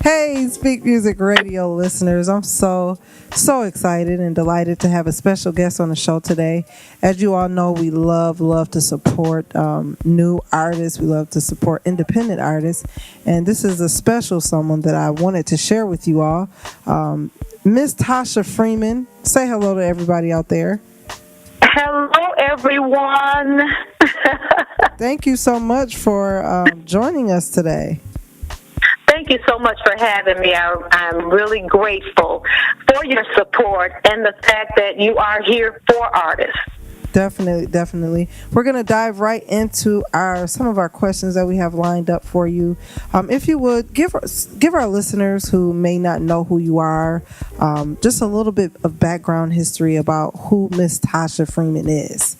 Hey, Speak Music Radio listeners. I'm so excited and delighted to have a special guest on the show today. As you all know, we love to support new artists. We love to support independent artists. And this is a special someone that I wanted to share with you all. Miss Tosha Freeman. Say hello to everybody out there. Hello, everyone. Thank you so much for joining us today. Thank you so much for having me. I'm really grateful for your support and the fact that you are here for artists. Definitely. We're going to dive right into some of our questions that we have lined up for you. If you would, give our listeners who may not know who you are, just a little bit of background history about who Miss Tosha Freeman is.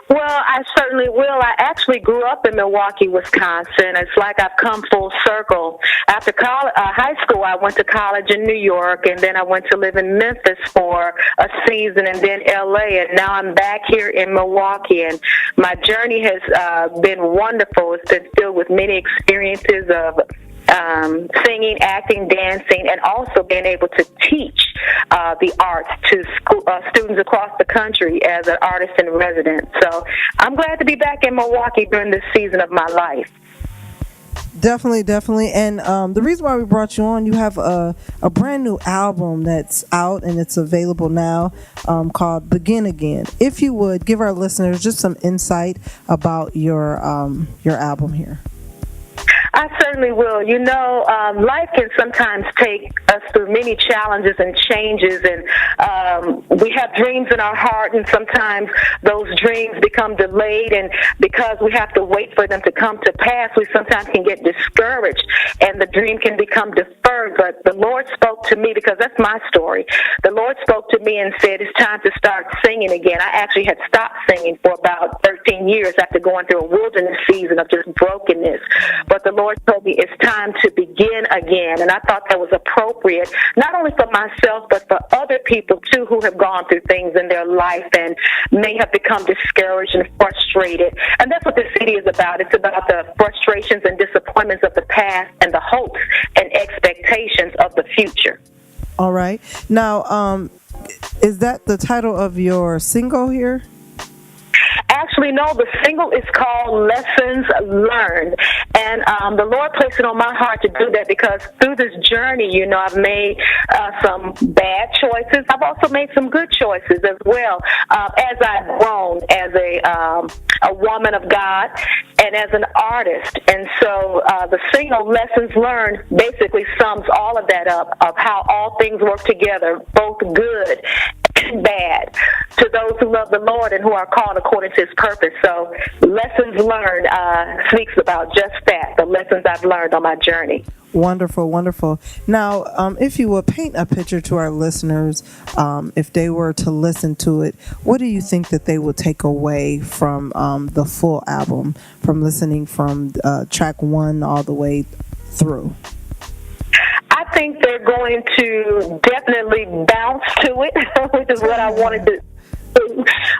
Well, I certainly will. I actually grew up in Milwaukee, Wisconsin. It's like I've come full circle. After high school, I went to college in New York, and then I went to live in Memphis for a season, and then L.A., and now I'm back here in Milwaukee. And my journey has been wonderful. It's been filled with many experiences of singing, acting, dancing, and also being able to teach the arts to students across the country as an artist in residence. So I'm glad to be back in Milwaukee during this season of my life. Definitely. And the reason why we brought you on, you have a brand new album that's out and it's available now called Begin Again. If you would, give our listeners just some insight about your album here. I certainly will. You know, life can sometimes take us through many challenges and changes, and we have dreams in our heart, and sometimes those dreams become delayed, and because we have to wait for them to come to pass, we sometimes can get discouraged, and the dream can become deferred. But the Lord spoke to me, because that's my story. The Lord spoke to me and said, it's time to start singing again. I actually had stopped singing for about 13 years after going through a wilderness season of just brokenness. But the Lord told me it's time to begin again, and I thought that was appropriate, not only for myself, but for other people, too, who have gone through things in their life and may have become discouraged and frustrated. And that's what this CD is about. It's about the frustrations and disappointments of the past and the hopes and expectations of the future. All right. Now, is that the title of your single here? Actually, no, the single is called Lessons Learned. And the Lord placed it on my heart to do that because through this journey, you know, I've made some bad choices. I've also made some good choices as well as I've grown as a woman of God and as an artist. And so the single Lessons Learned basically sums all of that up, of how all things work together, both good and bad, to those who love the Lord and who are called according to His purpose. So Lessons Learned speaks about just that, the lessons I've learned on my journey. Wonderful. Now, if you would paint a picture to our listeners, if they were to listen to it, what do you think that they would take away from the full album, from listening from track 1 all the way through? I think they're going to definitely bounce to it, which is what I wanted to.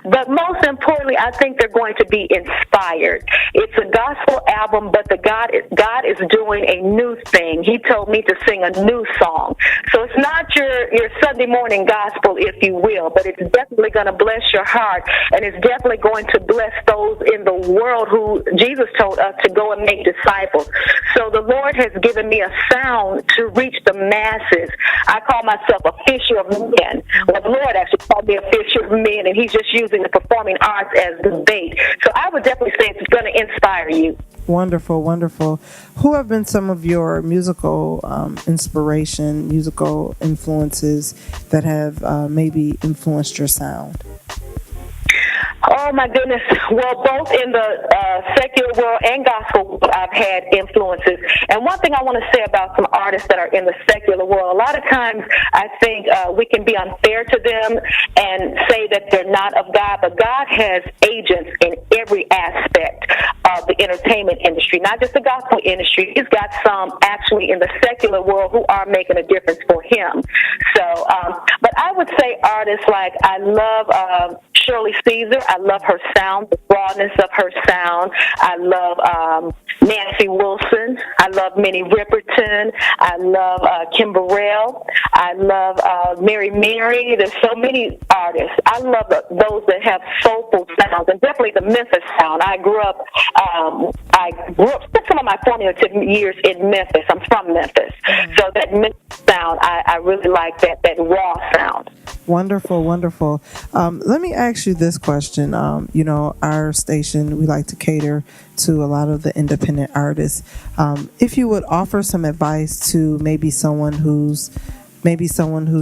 But most importantly, I think they're going to be inspired. It's a gospel album, but God is doing a new thing. He told me to sing a new song. So it's not your Sunday morning gospel, if you will, but it's definitely going to bless your heart, and it's definitely going to bless those in the world who Jesus told us to go and make disciples. So the Lord has given me a sound to reach the masses. I call myself a fisher of men. Well, the Lord actually called me a fisher of men, and He's just using the performing arts as the bait. So I would definitely say it's going to inspire you. Wonderful. Who have been some of your musical inspiration, musical influences that have maybe influenced your sound? Oh, my goodness. Well, both in the secular world and gospel world, I've had influences. And one thing I want to say about some artists that are in the secular world, a lot of times I think we can be unfair to them and say that they're not of God, but God has agents in every aspect of the entertainment industry, not just the gospel industry. He's got some actually in the secular world who are making a difference for Him. So, but I would say artists like, I love Shirley Caesar. I love her sound, the broadness of her sound. I love Nancy Wilson. I love Minnie Riperton. I love Kim Burrell. I love Mary Mary. There's so many artists. I love those that have soulful sounds, and definitely the Memphis sound. I grew up spent some of my formative years in Memphis. I'm from Memphis. So that Memphis sound, I really like that raw sound. Wonderful, wonderful. Let me ask you this question. Our station, we like to cater to a lot of the independent artists. If you would offer some advice to maybe someone who's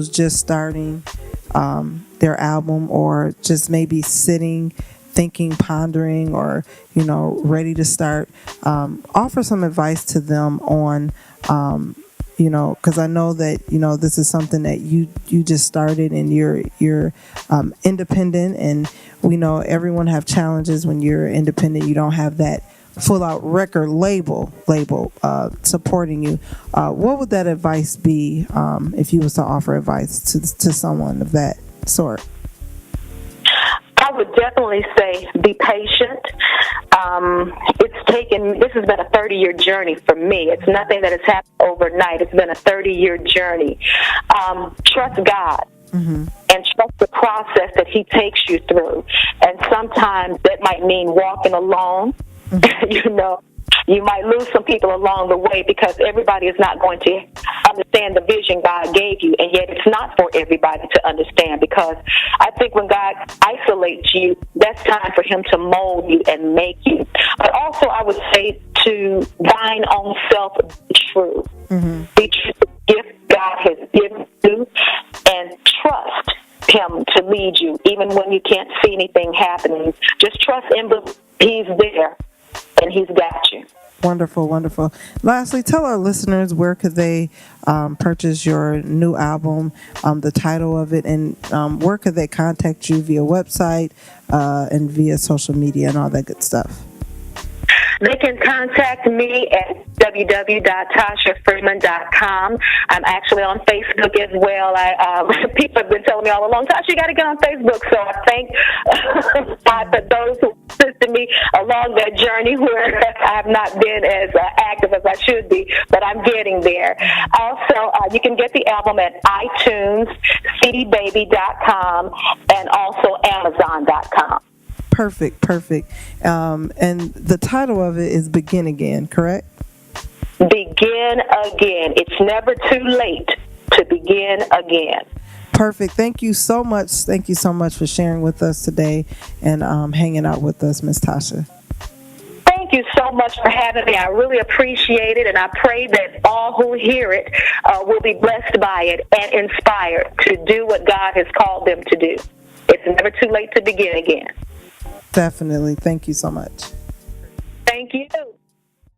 just starting their album, or just maybe sitting, thinking, pondering, or ready to start, offer some advice to them on because I know that this is something that you just started, and you're independent, and we know everyone have challenges when you're independent. You don't have that full out record label supporting you. What would that advice be if you was to offer advice to someone of that sort? I would definitely say be patient. This has been a 30-year journey for me. It's nothing that has happened overnight. It's been a 30-year journey. Trust God. Mm-hmm. And trust the process that He takes you through. And sometimes that might mean walking alone. Mm-hmm. You might lose some people along the way, because everybody is not going to understand the vision God gave you, and yet it's not for everybody to understand, because I think when God isolates you, that's time for Him to mold you and make you. But also I would say to thine own self be true. Mm-hmm. Be true to the gift God has given you, and trust Him to lead you, even when you can't see anything happening. Just trust Him, He's there. And He's got you. Wonderful, wonderful. Lastly, tell our listeners where could they purchase your new album, the title of it, and where could they contact you via website and via social media and all that good stuff. They can contact me at www.toshafreeman.com. I'm actually on Facebook as well. People have been telling me all along, Tasha, you got to get on Facebook. So I thank God for those who assisted me along that journey, where I have not been as active as I should be, but I'm getting there. Also, you can get the album at iTunes, cdbaby.com, and also Amazon.com. Perfect. And the title of it is Begin Again, correct? Begin again. It's never too late to begin again. Perfect. Thank you so much. Thank you so much for sharing with us today and hanging out with us, Miss Tosha. Thank you so much for having me. I really appreciate it, and I pray that all who hear it will be blessed by it and inspired to do what God has called them to do. It's never too late to begin again. Definitely. Thank you so much. Thank you.